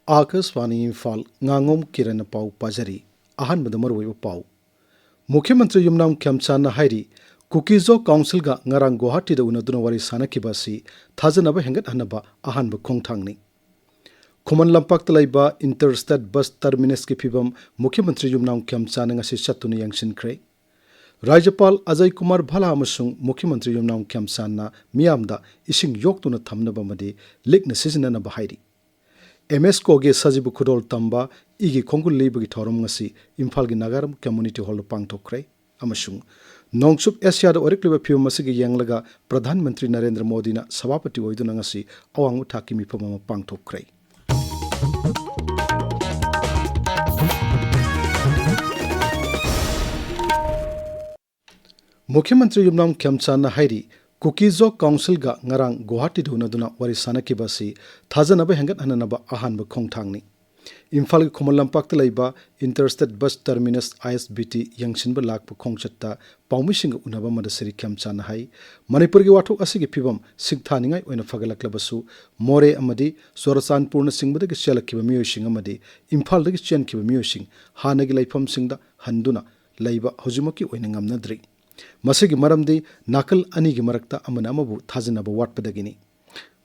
Akashvani Imphal Ngangom Kiran पाउ पाजरी अहनबद मरुवैब पाउ मुख्यमंत्री युमनाम खेमचाना हाइरी कुकीजो काउंसिल गा ngarang गुवाहाटी दा उनदुना वारी सानकिबा सि थाजनबा हेंगत हनबा अहनब खोंगथांगनी खुमन लंपाक्ता लैबा इंटरस्टेट बस टर्मिनस की फिबम मुख्यमंत्री युमनाम खेमचाना ngasi चतुना यंगसिनख्रे राज्यपाल अजय कुमार भला अमसुंग मुख्यमंत्री युमनाम खेमचाना मियामदा इसिंग योक्तुना थमनबा मदि लिकना सिजननबा हाइरी MS कोगे सजिबु खुदोल तंबा इगी खोंगुल लेबगी थौरम ngasi इम्फाल की नागारम कम्युनिटी हॉल पांगथोक्रे अमसुंग नोंगसुप एशिया दा ओरिक्लिबा फिबम मसिगी यांगलगा प्रधानमंत्री नरेंद्र मोदी ना सभापति ओइदुना ngasi अवांगु थाकी मिफम अमा पांगथोक्रे मुख्यमंत्री युमनाम खेमचाना हाइरी कुकीजो काउंसिल गा ngarang गुवाहाटी दुनदुना वारी सानकिबासी थाजनबा हेंगत हननबा अहानबा खोंगथांगनी इम्फाल की खुमल लंपाक्ता लैबा इंटरस्टेट बस टर्मिनस ISBT यंगसिनबा लाकपा खोंगचत्ता पाउमिसिंग उनबा मदसरी खेमचाना हाई मणिपुर की वाथोक असिगी फिबम सिगथानिंगाई ओइना फगलक्लबसु मोरे अमदी सोरसानपुरना सिंगबदगी चेलखिबा मियोसिंग अमदी इम्फालदगी चेनखिबा मियोसिंग हानगी लैफमसिंगदा हंदुना लैबा हुजुमकी ओइना ngamnadri मसिगी मरमदी नाकल अनी की मरक्ता अमना अमबु थाजनबा वाटपदगिनी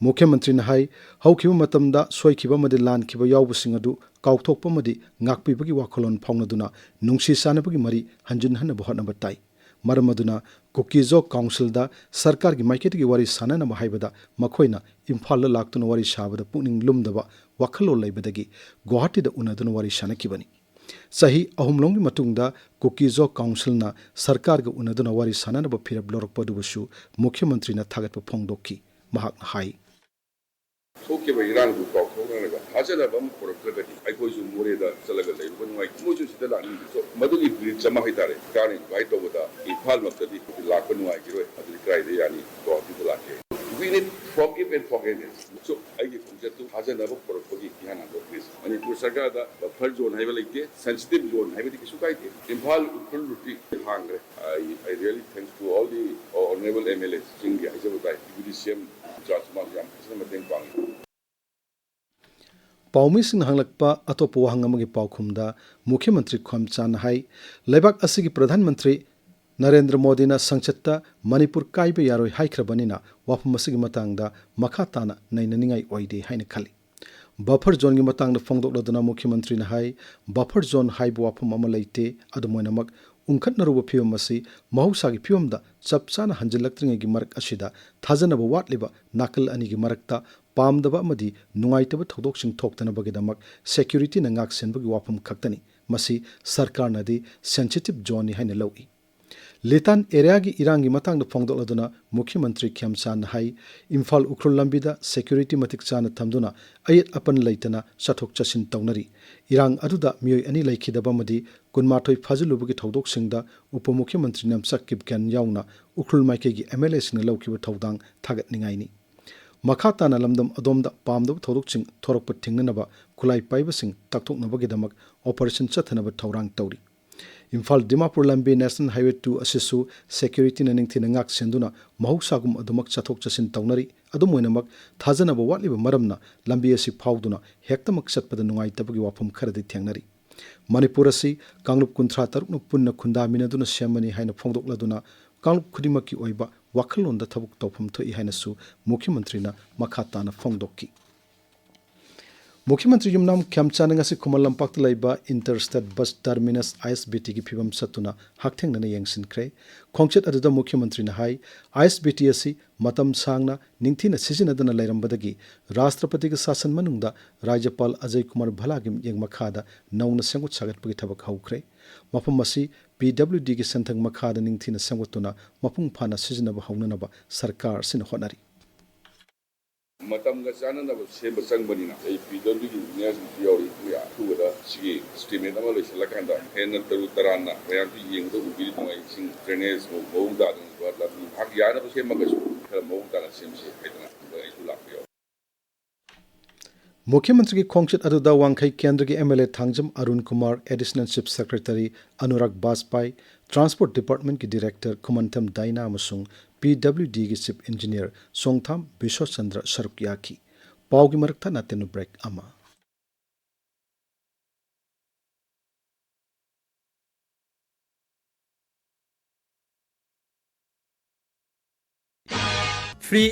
मुख्यमंत्री हाई हौखिबा मतमदा सोइखिबा मदि लानखिबा यावबसिंग अदु काउथोकपा मदि ngakpibagi वाखलोन फाउनदुना नुंगसी सानबगी मरी हंजुन हनबा हनबा ताई मरम अदुना कुकीजो काउंसिल दा सरकार की माइकेटगी वारी साननबा हाइबदा मखोइना इम्फाल लाक्तुना वारी साबदा पुनिंग लुमदबा वाखलो लैबदगी गुवाहाटी दा उनदुना वारी सानकिबनी सही अहुमलोंगी मतुंगदा कुकीजो काउंसिल ना सरकार गा उनदुना वारी साननबा फिरब लोरकपदुबसु मुख्यमंत्री ना थागतपा फोंगदोखी महाक हाई थोकेबा इरांगु काउथोनगा थाजनबम पुरक्लगति आइकोइसु मोरेदा चलगा लैबा नुवाइ मोजु सिदा लानिसो मदुगी ब्रिज जमा हाइतारे काने भाइ तोबदा इम्फाल मक्तदी लाकपा नुवाइ जिरोय अदुली क्राइदे यानी गुवाहाटी दा लाके we need forgive and forgiveness so aigi concept थाजनबा पुरक्पगी ध्यान दो प्लीज मणिपुर सरकार दा बफर जोन हाइबा लैते सेंसिटिव जोन हाइबा दिसु काइते इम्फाल उखुल रुटी हांगरे I really thanks to all the honorable MLAs singi haijabtai judicial judgment yam mateng pangi पाउमिसिंग हंगलकपा अतोप वहंगमगी पाउखुमदा मुख्यमंत्री खेमचाना हाई लेबाक असिगी प्रधानमंत्री नरेंद्र मोदी ना संसत्ता मणिपुर काइबा यारोय हाइख्रबनिना वाफम असिगी मतांगदा मखा ताना नैननिंगाई ओइदे हाइना खाली बफर जोन की मतांगदा फोंगदोक्लदुना मुख्यमंत्री ना हाई बफर जोन हाइब वाफम अमा लैते अदुमोइनमक उंखटनरुब फिवम असी महौसागी फिवमदा चपचाना हंजिलक्त्रिंगेगी मरक असिदा थाजनबा वाटलिबा नाकल अनिगी मरक्ता पामदबा अमदी नुंगाइतबा थौदोकसिंग थोक्तनबगीदमक सेक्यूरिटी ना ngaksenbagi वाफम खक्तनी मसी सरकार नदी सेंसिटिव जोन हाइना लौई लेतान एरिया की इरांगी मतंग फोंगदोक्लदुना मुख्यमंत्री खेमचाना हाई इम्फाल उख्रुल लंबिदा सेक्यूरिटी मतिक चाना थमदुना अयत अपन लैतना चथोक चसिन तौनरी इरांग अदुदा मियोय अनि लैखिदबा मदि कुनमाथोय फाजलुबगी थौदोकसिंगदा उपमुख्यमंत्री नमसक किबगन यावना उख्रुल माइकेगी MLA सिंग लौखिबा थौदांग थागतनिंगाइनी मखा ताना लमदम अदोमदा पामदब थौदोकसिंग थोरकप थिंगनबा खुलाई पाइबसिंग ताक्थोकनबगीदमक ऑपरेशन चथनबा थौरांग तौरी इम्फाल दिमापुर लंबी नेशनल हाईवे 2 असिसु सेक्यूरिटी निंगथिना ngak सेंदुना महौसागुम अदुमक चथोक चसिन तौनरी अदुमोइनमक थाजनबा वाटलिबा मरमना लंबी असि फावदुना हेक्तमक चटपदा नुंगाइतबगी वाफम खरदि थेंगनरी मणिपुर असि कांगलुप कुंथ्रा तरुकनु पुन्ना खुंदामिनदुना सेमनी हाइना फोंगदोक्लदुना कांगलुप खुदिमकी ओइबा वाखलोंदा थबुक तौफम थोइ हाइनासु मुख्यमंत्रीना मखा ताना फोंगदोक्की मुख्यमंत्री युमनाम खेमचाना ngasi खुमल लंपाक्ता लैबा इंटरस्टेट बस टर्मिनस ISBT की फिबम सतुना हाक्थेंगना यंगसिनख्रे खोंगचत अदुदा मुख्यमंत्री हाई ISBT असि मतम सांगना निंगथिना सिजिनदना लैरंबदगी राष्ट्रपति के शासन मनुंगदा राज्यपाल अजय कुमार भलागिम यंग मखादा नौना सेंगुत सागतपगी थबक हौख्रे मफम असि PWD की संथंग मखादा निंगथिना सेंगुतुना मपुंग फाना सिजिनबा हौननबा सरकार सिन होनरी मतंगा चाननबा सेम चंगबनिना ए PWD की इंजीनियर्स यावरी या थुगदा सिगी स्टीमेट अमा लैसलकांदा हेन तरु तराना मयामपि येंगदो उबिरि नुंगाइ सिंग ड्रेनेज मौदा बदला भाग यानबा सेमगसु खर मौदा सेमसे हैदना बगै लापियो मुख्यमंत्री की खोंगचत अदुदा वांखै केंद्र के MLA Thangjam Arun Kumar additional chief secretary Anurag Bajpai transport department की डायरेक्टर कुमंथम दाइना अमसुंग PWD की चीफ इंजीनियर सोंगथाम विश्व चंद्र सरुक याखी पाव की मरकथा नातेनु ब्रेक अमा Free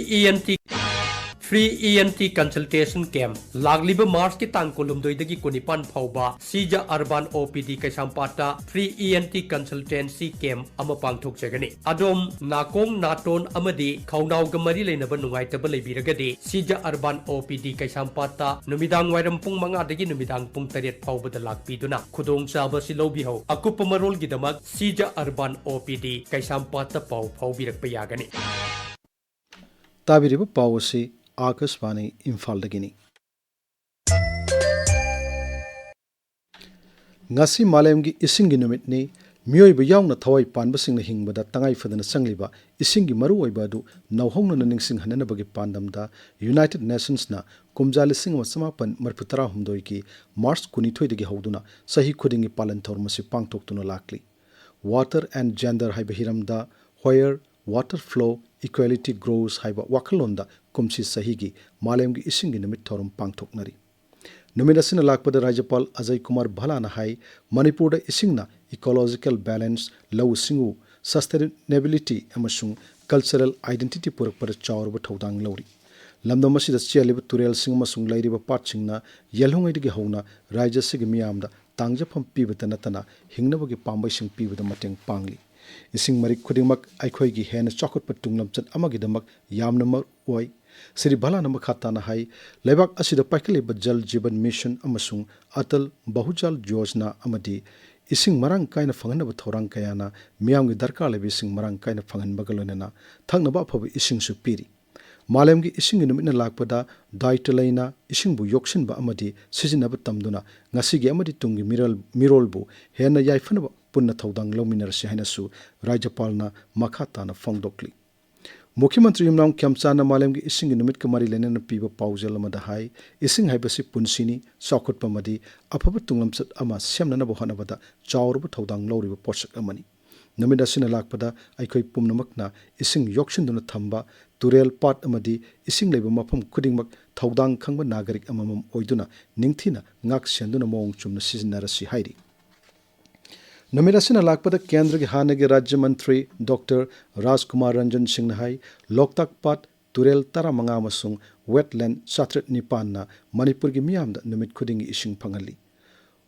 ENT consultation camp lagliba Mars ki tang kolumdoi dagi kunipan phauba Sija Urban OPD Kaisampata Free ENT consultancy camp ama pangthok jagani adom nakong naton amadi khaunau gamari leinaba nungai taba leibiragadi Sija Urban OPD Kaisampata numidang wairam pung manga dagi numidang pung 8 phauba da lakpiduna khudong chaba silobi ho akupa marol gidamak Sija Urban OPD Kaisampata pau phaubirak payagani tabiriba pawasi Akashvani Imphaldagini ngasi malemgi isingi numitni mioiba yauna thawai panbasingna hingbada tangai fadana sangliba isingi maru oiba adu nauhongna naningsing hananabagi pandamda United Nations na kumjali singwa samapan marputara humdoi ki March 12 dagi hauduna sahi khudingi palan thormasi pangtoktuna lakli Water and Gender haiba hiramda where water flow equality grows haiba wakalonda kumsi sahigi malemgi isingi numit thorum pangthoknari numit asina lakpada Rajapal Ajay Kumar Bhalana hai Manipur da isingna ecological balance law singu sustainability amasung cultural identity purakpara chawrba thodang lawri lamdam asida chialiba turel sing amasung lairiba patsingna yelhongai digi hauna rajya sigi miyamda tangjafam pibata natana hingnabagi pambai sing pibada mateng pangli ising mari khudingmak aikhoigi hena chakotpa tunglamchat amagidamak yamna mar oi Sri Bhalana makhatana hai lebak asida paikaliba jal jiban mission amasung atal bahujal yojna amadi ising marang kaina fanganaba thorang kayana miyamgi darkar lebi ising marang kaina fangan bagalonena thangnaba aphabu ising su piri malemgi ising numina lakpada daitalaina isingbu yoksinba amadi sijinaba tamduna ngasigi amadi tungi mirolbu hena yaifanaba punna thodang lominarsi hainasu Rajapalna makhatana fongdokli Mukhyamantri Yumnaung Kyamchana malemgi isingi numit kamari lenena piba paujal amada hai ising haibasi punsini sakhutpa madi afaba tunglamsat ama semnana bohanabada chawruba thodang loriba posak amani numit asina lakpada aikhoi pumnamakna ising yokshinduna thamba turel pat amadi ising leiba mafam khudingmak thodang khangba nagarik amamam oiduna ningthina ngak senduna mawong chumna sizinarasi hairi Namirasina lakpada Kendra ki hanagi Rajya Mantri Dr. Rajkumar Ranjan Singh hai Loktak Pat Turel Taramanga amasung Wetland Satret Nipanna Manipur gi miyamda numit khudingi ising phangali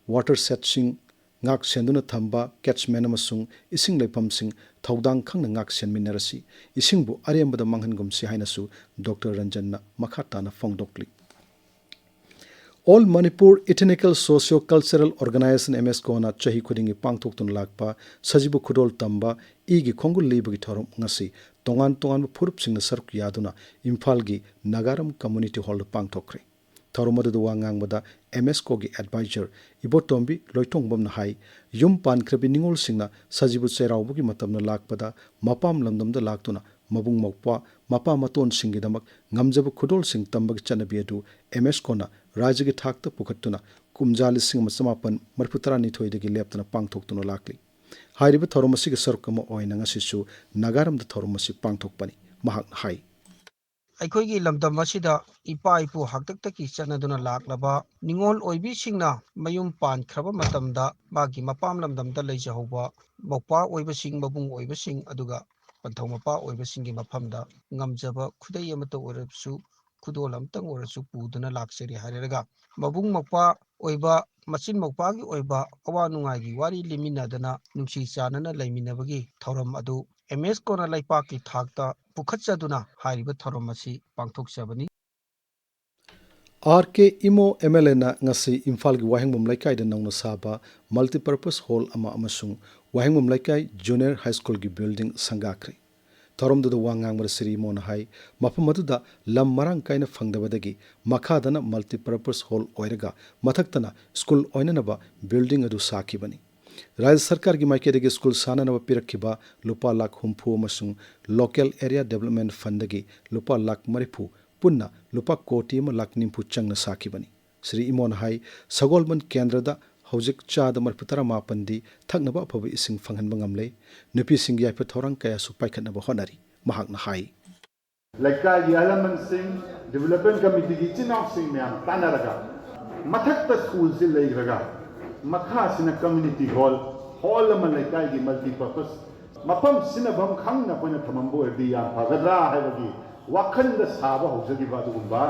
Watershed sing ngak senduna thamba catchment amasung ising leipam sing thodang khangna ngak senminarasi isingbu arembada manghangumsi hainasu Dr. Ranjanna makhatana fongdokli All Manipur Ethnical Socio-Cultural Organization MSCO na chahi khudingi pangthoktun lakpa sajibu khudol tamba igi khongul libagi thorum ngasi tongan phurup singna saruk yaduna Imphal gi Nagaram Community Hall pangthokre thorumadu wangangbada MSCO gi advisor Ibotombi Loitongbom na hai yum pan khrabi ningol singna sajibu cheraubu gi matamna lakpada mapam lamdamda laktuna mabung mokpa mapa maton singidamak ngamjaba khudol sing tambagi chanabi adu MSCO na rajya gi thakta pukhattuna kumjali sing masamapan marputara ni thoidagi leptana pangthoktuna lakli hairiba thoromasi gi sarkama oina ngasisu Nagaram da thoromasi pangthokpani mahak hai ꯑꯩꯈꯣꯏꯒꯤ ꯂꯝꯗꯝ ꯑꯁꯤꯗ ꯏꯄꯥ ꯏꯄꯨ ꯍꯥꯛꯇꯛꯇꯒꯤ ꯆꯠꯅꯗꯨꯅ ꯂꯥꯛꯂꯕ ꯅꯤꯡꯉꯣꯜ ꯑꯣꯏꯕꯤꯁꯤꯡꯅ ꯃꯌꯨꯝ ꯄꯥꯟꯈ꯭ꯔꯕ ꯃꯇꯝꯗ ꯃꯥꯒꯤ ꯃꯄꯥꯝ ꯂꯝꯗꯝꯗ ꯂꯩꯖꯍꯧꯕ ꯃꯧꯄ꯭ꯋꯥ ꯑꯣꯏꯕꯁꯤꯡ ꯃꯕꯨꯡ ꯑꯣꯏꯕꯁꯤꯡ ꯑꯗꯨꯒ ꯄꯟꯊꯧ ꯃꯄꯥ ꯑꯣꯏꯕꯁꯤꯡꯒꯤ ꯃꯐꯝꯗ ꯉꯝꯖꯕ ꯈꯨꯗꯩ ꯑꯃꯠꯇ ꯑꯣꯏꯔꯕꯁꯨ ꯈꯨꯗꯣꯜ ꯑꯃꯇꯪ ꯑꯣꯏꯔꯁꯨ ꯄꯨꯗꯨꯅ ꯂꯥꯛꯆꯔꯤ ꯍꯥꯏꯔꯒ ꯃꯕꯨꯡ ꯃꯧꯄ꯭ꯋꯥ ꯑꯣꯏꯕ ꯃꯆꯤꯟ ꯃꯧꯄ꯭ꯋꯥꯒꯤ ꯑꯣꯏꯕ ꯑꯋꯥ ꯅꯨꯡꯉꯥꯏꯒꯤ ꯋꯥꯔꯤ ꯂꯤꯃꯤꯟꯅꯗꯅ nuꯡꯁꯤ ꯆꯥꯟꯅꯅ ꯂꯩꯃꯤꯟꯅꯕꯒꯤ ꯊꯧꯔꯝ ꯑꯗꯨ MSCOꯅ ꯂꯩꯄꯥꯛꯀꯤ ꯊꯥꯛꯇ ꯄꯨꯈꯠꯆꯗꯨꯅ ꯍꯥꯏꯔꯤꯕ ꯊꯧꯔꯝ ꯑꯁꯤ ꯄꯥꯡꯊꯣꯛꯆꯕꯅꯤ RK Imo MLA na ngasi Imphal gi Wahengbom Laikai da nauna saba multipurpose hall ama amasung Wahengbom Laikai Junior High School gi building sangakri Thorom da wangang mar Sri Mo na hai mafamadu da lam marang kaina phangdabadagi makhadana multipurpose hall oiraga mathaktana school oinanaba building adu sakibani Rajya Sarkar gi maikedagi school sananaba pirakhiba lupa lakh humpu amasung local area development fund dagi lupa lakh maripu punna lupa koti ma lakh nimpu changna sakibani Sri Imon hai Sagolban Kendrada hojik chada marputara mapandi thaknaba aphabu ising phanghanba ngamle nupi sing yaipa thorang kaya su paikhatnaba honari mahakna hai Laikai gi alaman sing development committee gi chinaw sing myam tanaraga mathakta school se leigraga makha sina community hall ama laikai gi multi purpose mapam sina bam khangna pona thamambo erdi ya phagadra haibagi wakhanda saba hojagi ba dugumba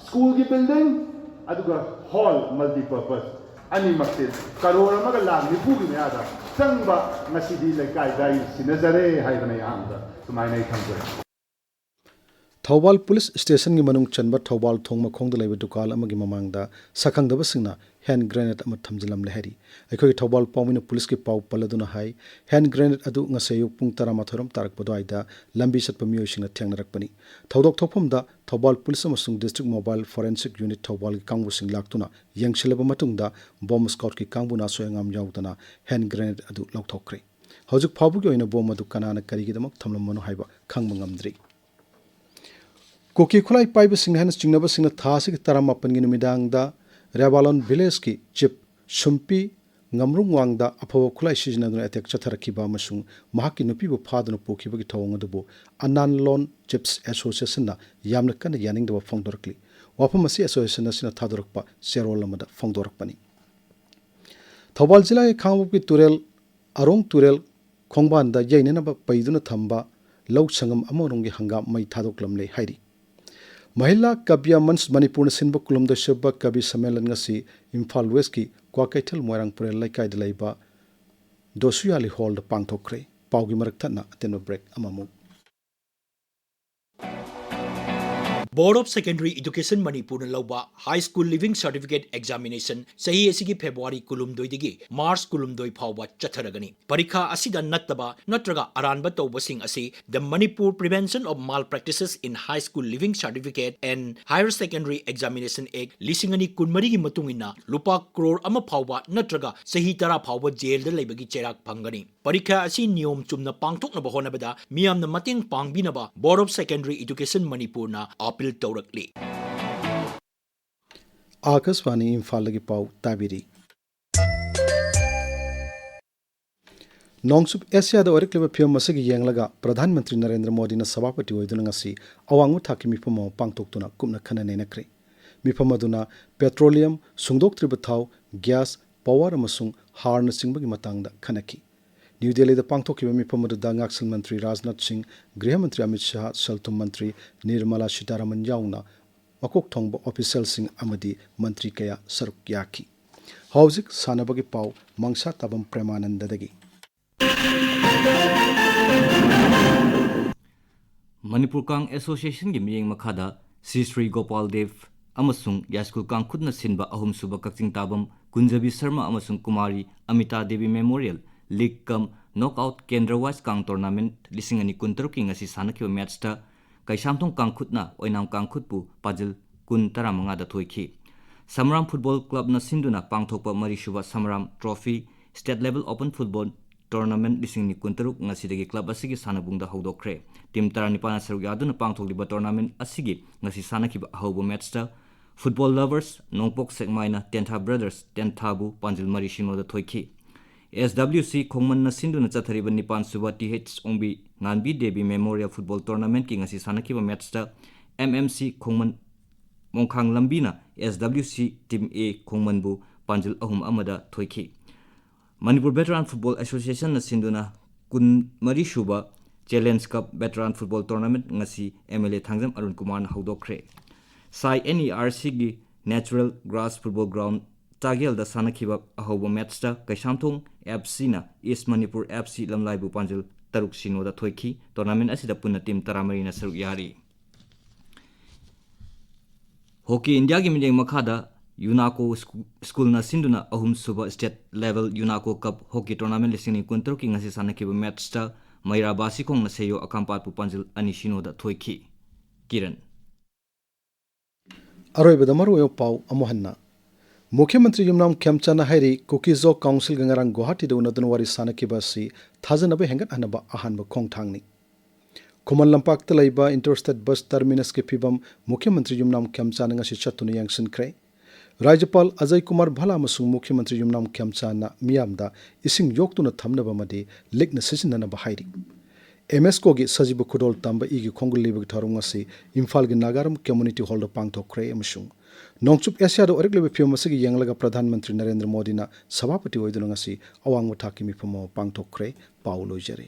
school gi building aduga hall multi purpose ani makte karora maga la nipu gi meada sangba ngasidi lekai dai sinazare haibana yamda tumainai thamjare Thoubal police station की मनुंग चनबा थौबाल थोंग मखोंग लेब दुकाल अमगी ममांगदा सखंगदब सिंगना hand grenade अम थमजिलम लेहरी अखोई Thoubal पाउमिन police की पाउ पलदुना हाई hand grenade अदु ngase पुंग तरा माथोरम तारक पदवाइदा लंबी चटप मियोसिंग थेंगनरकपनी थौदोक थोफमदा थौबाल पुलिस अमसुंग district mobile forensic unit Thoubal की कांगबुसिंग लाक्तुना यंगशिलब मतुंगदा बॉम्ब स्क्वाड की कांगबुना सोयंगम याउदना हैंड ग्रेनेड अदु लौथोखरे हौजुक फाबुगी ओइना बॉम्ब अदु कनाना करिगिदमक थमलमनो हाइबा खांगमंगमद्री कोकी खुलाई पाइब सिंहन चिंगनब सिंह थासी तरामापन की नुमिदांगदा रेबालोन विलेज की chip सुम्पी ngamrung wangda aphawa khulai sizinaduna attack chatharakhiba amasung mahakki nupibu phaduna pokhibagi thawang adubu anan lon chips association na yamna kana yaningdaba phongdorakli wafam asi association asina thadorakpa serol amada phongdorakpani thawbal jila e khangbuki turel arong turel khongbanda yainenaba paiduna thamba lau sangam amoronggi hangam mai thadoklamle hairi महिला कविया मंच मणिपुर सिंब कुलुमद शब कवि सम्मेलन ngasi Imphal west की क्वाकैथल मोरंगपुर लैकाइद लैबा दोसुयाली hall द पांगथोखरे पाउगी मरक थना अतेन ब्रेक अमामु Board of Secondary Education Manipur lauba High School Living Certificate Examination sahi asigi February kulumdoi digi March kulumdoi phawba chatharagani parikha asida nattaba natraga aranba tawbasing asi the Manipur Prevention of Malpractices in High School Living Certificate and Higher Secondary Examination Act lisingani kunmari gi matungina lupa crore ama phawba natraga sahi tara phawba jail da leibagi cherak phangani parikha asi niyom chumna pangthokna ba honabada miyamna mating pangbinaba Board of Secondary Education Manipur na Akashvani Imphal की पाउ ताबिरी नोंगसुप Asia ओरक्लिब film असगी येंगलगा प्रधानमंत्री नरेंद्र मोदी न सभापति ओइदुना ngasi अवांगु थाकि मिफम पांगतोक्तुना कुमना खना नेनक्रे मिफम अदुना petroleum सुंगदोक्त्रिब थाव gas power अमसुंग हार्न सिंगबगी मतंगदा खनकी न्यू दिल्ली द पांगथोकिबा मिफम अदुदा ngaksil मंत्री राजनाथ सिंह गृह मंत्री अमित शाह सल्तुम मंत्री निर्मला सीतारमन याउना मकोक थोंगबा ऑफिशियल सिंह अमदी मंत्री कया सरुक याखी हौजिक सानबगी पाउ मंगसाताबम प्रेमानंददगी मणिपुर कांग एसोसिएशन की मियेंग मखादा श्री श्री गोपाल देव अमसुंग यास्कुल कांग खुदना सिनबा अहुम सुबा कक्चिंग ताबम कुंजबी शर्मा अमसुंग कुमारी अमिता देवी मेमोरियल लीग कम नॉकआउट केंद्र वाइज कांग टूर्नामेंट लिसिंगनी कुंतरुकी ngasi सानखिबा मैचता कैसामथोंग कांगखुदना ओइनाम कांगखुदपु पाजिल कुन तरामंगा दा थोइखि समराम फुटबॉल क्लब न सिंधुना पांगथोकपा मरिसुबा समराम trophy state level open football tournament लिसिंगनी कुंतरुक ngasi क्लब असिगी सानबुंगदा हौदोखरे टीम 35 सरुक यादुना पांगथोकलिबा टूर्नामेंट असिगी ngasi सानखिबा हौबो मैचता फुटबॉल लवर्स नोंगपोक सेगमाइना टेंथा ब्रदर्स टेंथाबु पांजिल मरिसिनोदा थोइखि SWC खोंगमन न सिंधुना चथरिबा निपान सुबा TH Ombi Nanbi Devi memorial football tournament की ngasi सानखिबा मैचता MMC खोंगमन मोंखांग लंबीना SWC टीम A खोंगमनबु पांजिल अहुम अमदा थोइखि मणिपुर वेटरन फुटबॉल एसोसिएशन न सिंधुना कुन मरिसुबा challenge cup veteran football tournament ngasi MLA Thangjam Arun Kumar न हौदोखरे साई NERC गी नेचुरल ग्रास फुटबॉल ग्राउंड तागेल द सानखिबा अहौबो मैचता कैसामथोंग FC ना ईस्ट मणिपुर FC लमलाइबु पांजिल तरुक सिनोदा थोइखि टूर्नामेंट असिदा पुन्ना टीम 13 ना सरुक यारी हॉकी इंडिया की मिजेंग मखादा यूनाको स्कूल ना सिंधुना अहुम सुबा स्टेट लेवल यूनाको कप हॉकी टूर्नामेंट लिसिंग कुंतरुकी ngasi सानखिबा मैचता मैराबासी खोंग ना सेयो अकांपातपु पांजिल अनि सिनोदा थोइखि किरण अरोइबदा मरुयो पाउ अमोहन्ना मुख्यमंत्री युमनाम खेमचाना हैरी कुकीजो काउंसिल गंगारांग गुवाहाटी उनदन वारी सानकिबासी थाजनबे हेंगत हनबा अहानबा खोंगथांगनी खुमन लंपाक्ता लैबा इंटरस्टेट बस टर्मिनस के फिबम मुख्यमंत्री युमनाम खेमचाना ngasi चतुना यांगसिनख्रे राज्यपाल अजय कुमार भला मसुंग मुख्यमंत्री युमनाम खेमचाना मियामदा इसिंग योक्तुना थमनबा मदि लिगना सिजननबा हैरी MSCO की सजिब खुदोल तंबा इगी खोंगुल लेबग थरंग ngasi इम्फाल की नागारम कम्युनिटी हॉल पांगथोखरे अमसुंग नोंगचुप एशिया ओरक्लेब फिल्म असगी यंगलगा प्रधानमंत्री नरेंद्र मोदी ना सभापति ओइदुना ngasi अवांग थाकि मिफम पांगथोखरे पाउ लोइजरे।